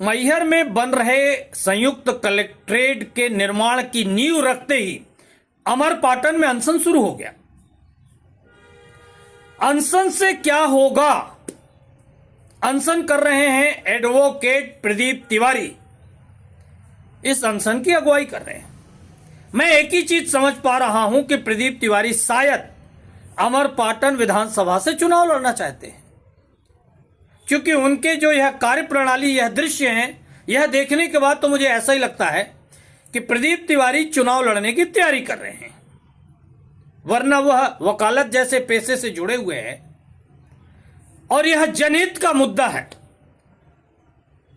मैहर में बन रहे संयुक्त कलेक्ट्रेट के निर्माण की नींव रखते ही अमरपाटन में अनशन शुरू हो गया। अनशन से क्या होगा? अनशन कर रहे हैं एडवोकेट प्रदीप तिवारी, इस अनशन की अगुवाई कर रहे हैं। मैं एक ही चीज समझ पा रहा हूं कि प्रदीप तिवारी शायद अमरपाटन विधानसभा से चुनाव लड़ना चाहते हैं, क्योंकि उनके जो यह कार्यप्रणाली, यह दृश्य हैं, यह देखने के बाद तो मुझे ऐसा ही लगता है कि प्रदीप तिवारी चुनाव लड़ने की तैयारी कर रहे हैं। वरना वह वकालत जैसे पेशे से जुड़े हुए हैं और यह जनहित का मुद्दा है,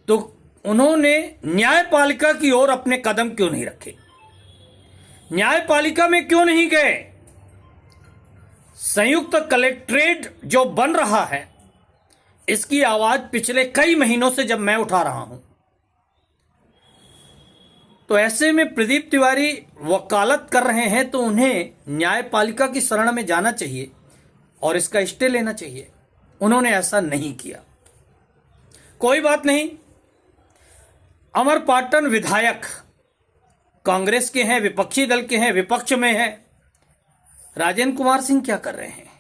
तो उन्होंने न्यायपालिका की ओर अपने कदम क्यों नहीं रखे? न्यायपालिका में क्यों नहीं गए? संयुक्त कलेक्ट्रेट जो बन रहा है, इसकी आवाज पिछले कई महीनों से जब मैं उठा रहा हूं, तो ऐसे में प्रदीप तिवारी वकालत कर रहे हैं तो उन्हें न्यायपालिका की शरण में जाना चाहिए और इसका स्टे लेना चाहिए। उन्होंने ऐसा नहीं किया। कोई बात नहीं, अमरपाटन विधायक कांग्रेस के हैं, विपक्षी दल के हैं, विपक्ष में हैं। राजेंद्र कुमार सिंह क्या कर रहे हैं?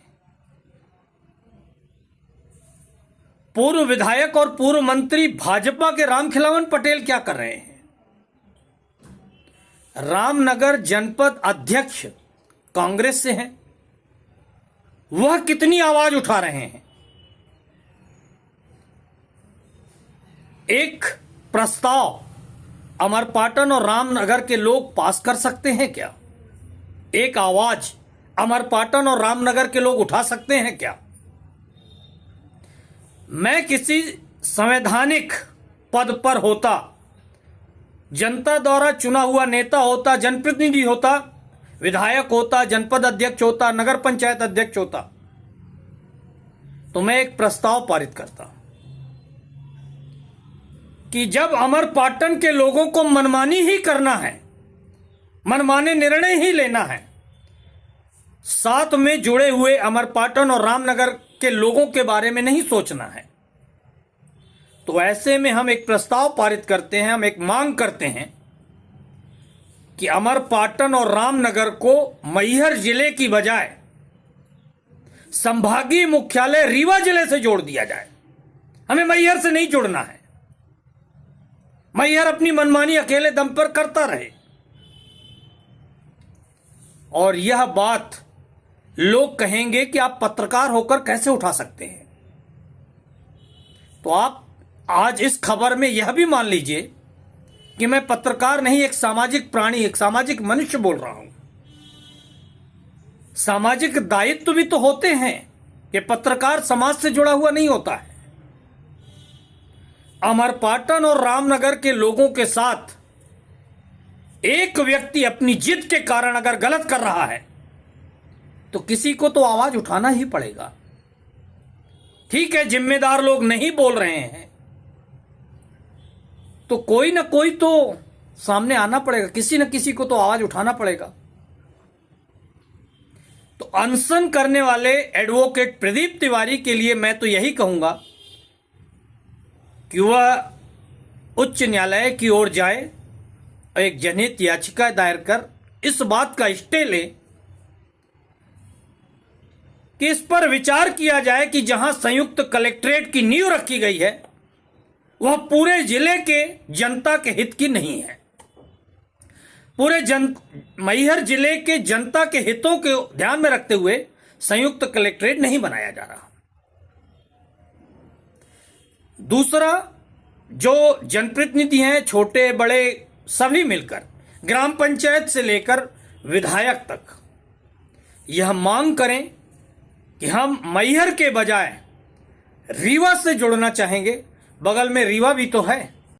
पूर्व विधायक और पूर्व मंत्री भाजपा के रामखिलावन पटेल क्या कर रहे हैं? रामनगर जनपद अध्यक्ष कांग्रेस से हैं, वह कितनी आवाज उठा रहे हैं? एक प्रस्ताव अमरपाटन और रामनगर के लोग पास कर सकते हैं क्या? एक आवाज अमरपाटन और रामनगर के लोग उठा सकते हैं क्या? मैं किसी संवैधानिक पद पर होता, जनता द्वारा चुना हुआ नेता होता, जनप्रतिनिधि होता, विधायक होता, जनपद अध्यक्ष होता, नगर पंचायत अध्यक्ष होता, तो मैं एक प्रस्ताव पारित करता कि जब अमरपाटन के लोगों को मनमानी ही करना है, मनमाने निर्णय ही लेना है, साथ में जुड़े हुए अमरपाटन और रामनगर के लोगों के बारे में नहीं सोचना है, तो ऐसे में हम एक प्रस्ताव पारित करते हैं, हम एक मांग करते हैं कि अमरपाटन और रामनगर को मैहर जिले की बजाय संभागीय मुख्यालय रीवा जिले से जोड़ दिया जाए। हमें मैहर से नहीं जुड़ना है। मैहर अपनी मनमानी अकेले दम पर करता रहे। और यह बात लोग कहेंगे कि आप पत्रकार होकर कैसे उठा सकते हैं? तो आप आज इस खबर में यह भी मान लीजिए कि मैं पत्रकार नहीं, एक सामाजिक प्राणी, एक सामाजिक मनुष्य बोल रहा हूं। सामाजिक दायित्व भी तो होते हैं कि पत्रकार समाज से जुड़ा हुआ नहीं होता है। अमरपाटन और रामनगर के लोगों के साथ एक व्यक्ति अपनी जिद के कारण अगर गलत कर रहा है तो किसी को तो आवाज उठाना ही पड़ेगा। ठीक है, जिम्मेदार लोग नहीं बोल रहे हैं तो कोई ना कोई तो सामने आना पड़ेगा, किसी न किसी को तो आवाज उठाना पड़ेगा। तो अनशन करने वाले एडवोकेट प्रदीप तिवारी के लिए मैं तो यही कहूंगा कि वह उच्च न्यायालय की ओर जाए और एक जनहित याचिका दायर कर इस बात का स्टे ले कि इस पर विचार किया जाए कि जहां संयुक्त कलेक्ट्रेट की नींव रखी गई है वह पूरे जिले के जनता के हित की नहीं है। पूरे मैहर जिले के जनता के हितों को ध्यान में रखते हुए संयुक्त कलेक्ट्रेट नहीं बनाया जा रहा। दूसरा, जो जनप्रतिनिधि हैं, छोटे बड़े सभी मिलकर, ग्राम पंचायत से लेकर विधायक तक, यह मांग करें कि हम मैहर के बजाय रीवा से जुड़ना चाहेंगे। बगल में रीवा भी तो है।